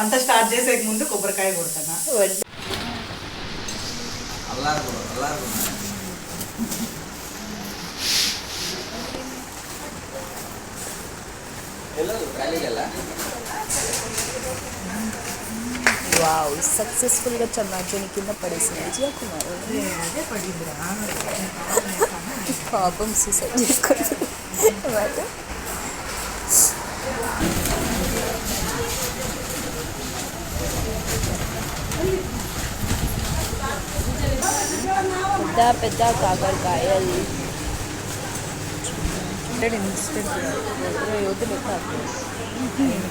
వంట స్టార్ట్ చేసే ముందు కొబ్బరికాయ కొడతాను. వావ్, సక్సెస్ఫుల్గా చమ్మాచోని కింద పడేసింది విజయ కుమార్. పాపం సూసైడ్ చేసుకుంది. పెద్ద పెద్ద కాకరకాయలు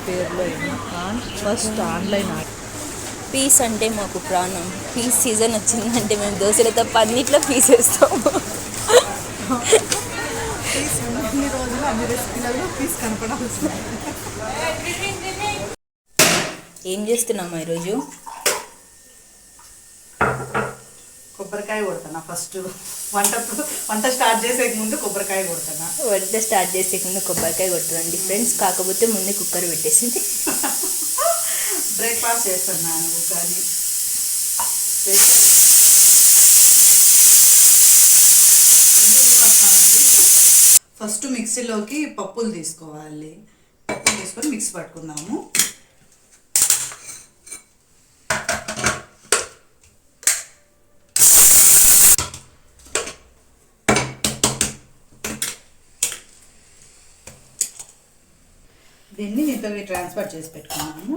పేరులో ఫస్ట్ ఆన్లైన్ పీస్ అంటే మాకు ప్రాణం. పీస్ సీజన్ వచ్చిందంటే మేము దోశలు తప్ప అన్నిట్లో పీస్ వేస్తాము. ఏం చేస్తున్నామా ఈరోజు? కొబ్బరికాయ కొడతాను. ఫస్ట్ వంట స్టార్ట్ చేసే ముందు కొబ్బరికాయ కొడతాను. వంట స్టార్ట్ చేసే ముందు కొబ్బరికాయ కొడుతుందండి ఫ్రెండ్స్. కాకపోతే ముందే కుక్కర్ పెట్టేసింది. బ్రేక్ఫాస్ట్ చేస్తున్నాను కానీ ఫస్ట్ మిక్సీలోకి పప్పులు తీసుకోవాలి. పప్పులు తీసుకొని మిక్సీ పట్టుకుందాము. దీన్ని ఇంతవి ట్రాన్స్ఫర్ చేసి పెట్టుకున్నాము.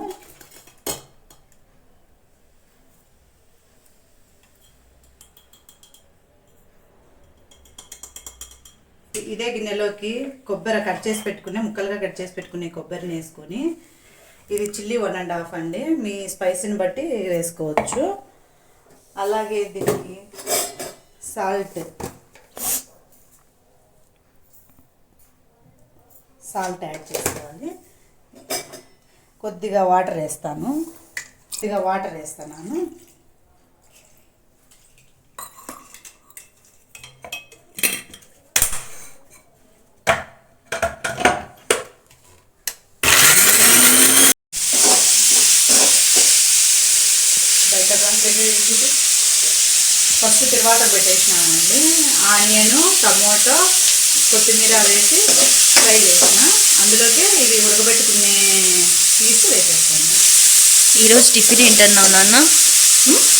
ఇదే గిన్నెలోకి కొబ్బరి కట్ చేసి పెట్టుకునే ముక్కలుగా కట్ చేసి పెట్టుకునే కొబ్బరిని వేసుకొని, ఇది చిల్లీ 1.5 అండి, మీ స్పైసీని బట్టి వేసుకోవచ్చు. అలాగే దీనికి సాల్ట్ యాడ్ చేసుకోవాలి. కొద్దిగా వాటర్ వేస్తాను. ఫస్ట్ తిరువాత పెట్టేసినామండి. ఆనియన్, టమోటో, కొత్తిమీర వేసి ఫ్రై చేసిన అందులోకి ఇది ఉడకబెట్టుకునే పీస్ వేసేస్తాను. ఈరోజు టిఫిన్ ఏంటన్నావు నాన్న?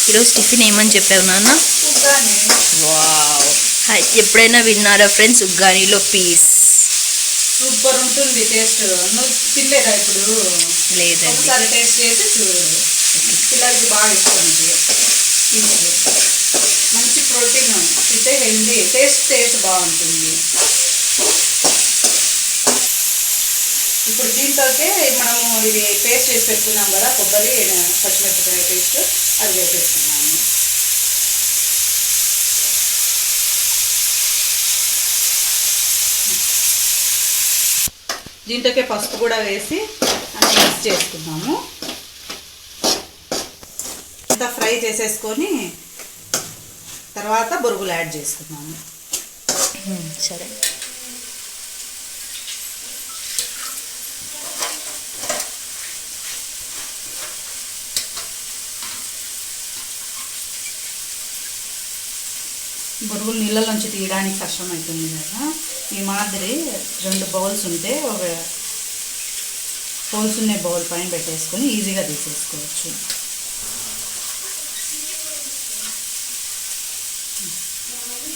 ఈరోజు టిఫిన్ ఏమని చెప్పావు నాన్న? ఉగ్గాని. వావ్, ఎప్పుడైనా విన్నారా ఫ్రెండ్స్? ఉగ్గానీలో పీస్ సూపర్ ఉంటుంది టేస్ట్. నువ్వు తినలేదా ఇప్పుడు? లేదండి, ఒకసారి టేస్ట్ చేసి చూడు. పిల్లలకి బాగా ఇష్టం ఇది. మంచి ప్రోటీన్, తింటే హెల్దీ, టేస్ట్ బాగుంటుంది. ఇప్పుడు దీంతోకే మనము ఇది పేస్ట్ చేసి పెట్టుకున్నాం కదా, కొబ్బరి పచ్చిమిరపకాయ పేస్ట్, అది వేసేసుకున్నాము. దీంతోకే పసుపు కూడా వేసి అన్నీ మిక్స్ చేసుకున్నాము. అంతా ఫ్రై చేసేసుకొని తర్వాత బొరుగులు యాడ్ చేసుకున్నాము. సరే, బొరుగులు నీళ్ళలోంచి తీయడానికి కష్టమవుతుంది కదా, ఈ మాదిరి 2 బౌల్స్ ఉంటే ఒక హోల్స్ ఉన్న బౌల్ పైన పెట్టేసుకొని ఈజీగా తీసేసుకోవచ్చు.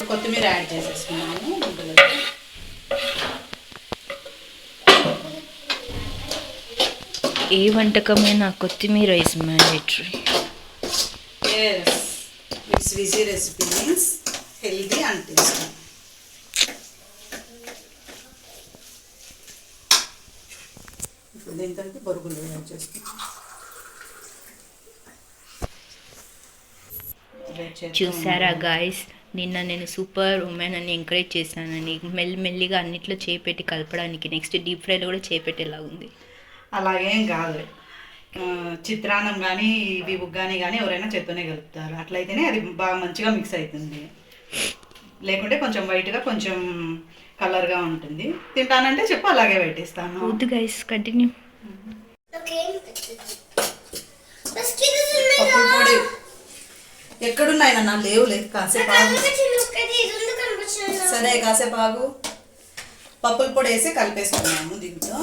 కొత్తిమీర యాడ్ చేసేసుకున్నాము. ఏ వంటకమైనా కొత్తిమీర is mandatory. It's easy recipe, means healthy and tasty. ఇప్పుడు దీంతో బొరుగులు యాడ్ చేసుకుంటాం. చూసారా గాయస్, నిన్న నేను సూపర్ ఉమెన్ అని ఎంకరేజ్ చేశానని మెల్లిగా అన్నిట్లో చేపెట్టి కలపడానికి. నెక్స్ట్ డీప్ ఫ్రైలో కూడా చేపెట్టేలా ఉంది. అలాగేం కాదు, చిత్రాన్నం కానీ ఇవి ఉగ్గాని కానీ ఎవరైనా చేత్తోనే కలుపుతారు. అట్లయితేనే అది బాగా మంచిగా మిక్స్ అవుతుంది. లేకుంటే కొంచెం వైట్గా కొంచెం కలర్గా ఉంటుంది. తింటానంటే చెప్పు, అలాగే పెట్టిస్తాను. వద్దు గైస్, కంటిన్యూ. ఎక్కడున్నాయి నా లేవులే, కాసేపు ఆగు. సరే కాసేపు ఆగు. పప్పుల పొడి వేసి కలిపేసుకున్నాము దీంట్లో.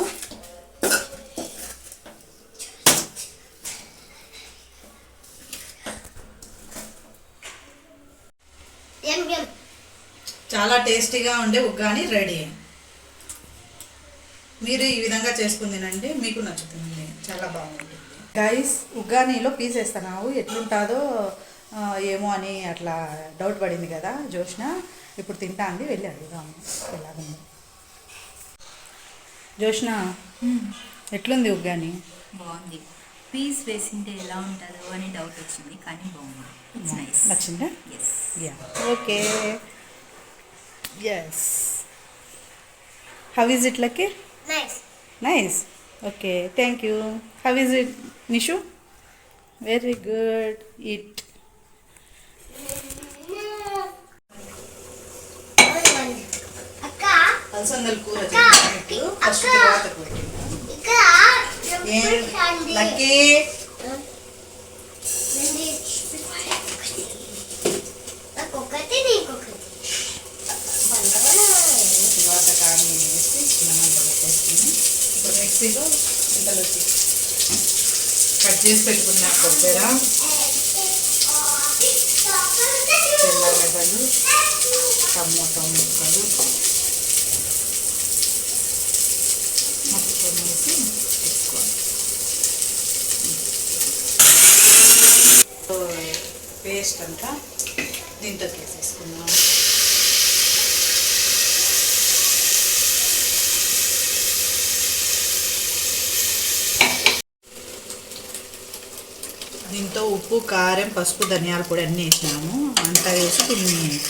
చాలా టేస్టీగా ఉండే ఉగ్గాని రెడీ. మీరు ఈ విధంగా చేసుకుని తినండి, మీకు నచ్చుతుంది, చాలా బాగుంటుంది. గైస్, ఉగ్గానీలో పీస్ వేస్తున్నావు, ఎట్లుంటుందో ఏమో అని అట్లా డౌట్ పడింది కదా జోష్న. ఇప్పుడు తింటా అంది, వెళ్ళి అడుగుదాము ఎలాగుంది. జోష్న, ఎట్లుంది ఉగ్గాని? బాగుంది. పీస్ వేసింటే ఎలా ఉంటుందో అని డౌట్ వచ్చింది, కానీ బాగుంది. It's nice. నచ్చిందా? Yes. Yeah, okay. Yes. How is it Lucky? Nice. Okay, thank you. How is it Nishu? Very good. It అలసందల కూర చేసినప్పుడు ఫస్ట్ తర్వాత లక్కీ తర్వాత కారం వేసి చిన్నమంట పెట్టేసుకుని ఇప్పుడు మిక్సీలో ఇంతలోకి కట్ చేసి పెట్టుకున్న కొబ్బరి, తెల్లగడ్డలు, టమోటా ముక్కలు మొత్తం వేసి తీసుకోవాలి. పేస్ట్ అంతా దీంట్లో వేసేసుకున్నాం. దీంతో ఉప్పు, కారం, పసుపు, ధనియాల పొడి అన్నీ వేసినాము. అంతా వేసి దీన్ని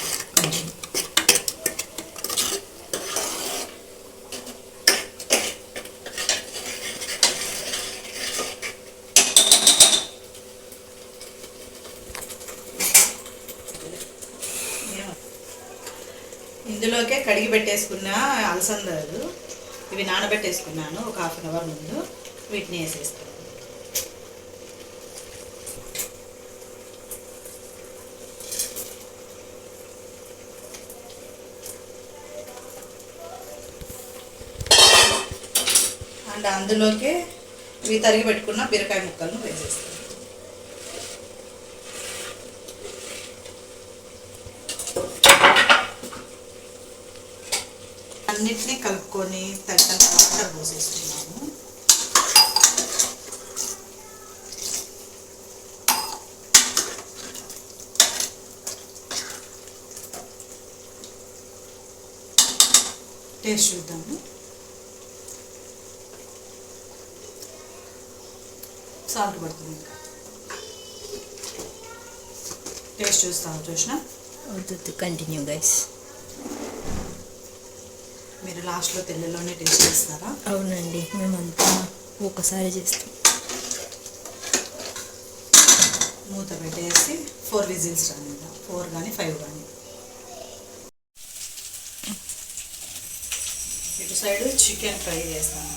ఇందులోకే కడిగి పెట్టేసుకున్న అలసందలు ఇవి నానబెట్టేసుకున్నాను ఒక 1/2 అవర్ ముందు. వీటిని వేసేస్తాను. అండ్ అందులోకి ఇవి తరిగి పెట్టుకున్న బీరకాయ ముక్కలను వేసేస్తాను. అన్నిటినీ కలుపుకొని తగినంత వాటర్ పోసేస్తున్నాము. టేస్ట్ చూద్దాము. సాల్ట్ పడుతుంది. ఇంకా టేస్ట్ చూస్తాను చూసిన. Continue guys. మీరు లాస్ట్లో తెల్లలోనే టేస్ట్ చేస్తారా? అవునండి, మేమంతా ఒకసారి చేస్తాం. మూత పెట్టేసి 4 విజిల్స్ రానిద్దాం. 4 కానీ 5 కానీ. ఇటు సైడ్ చికెన్ ఫ్రై చేస్తాను.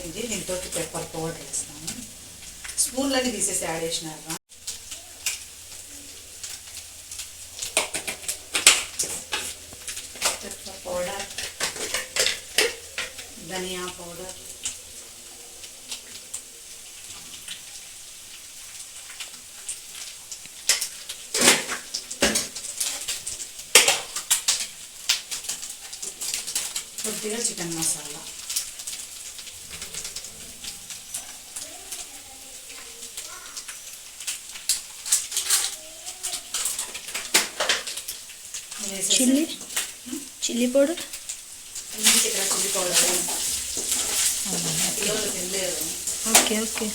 ఇది దీంతో పెప్పర్ పౌడర్ వేస్తాను. స్పూన్లన్నీ తీసేసి యాడ్ చేసినారు. పెప్పర్ పౌడర్, ధనియా పౌడర్, కొద్దిగా chicken masala, chilli powder, chilli powder. పిల్లలు తినలేరు. Okay okay.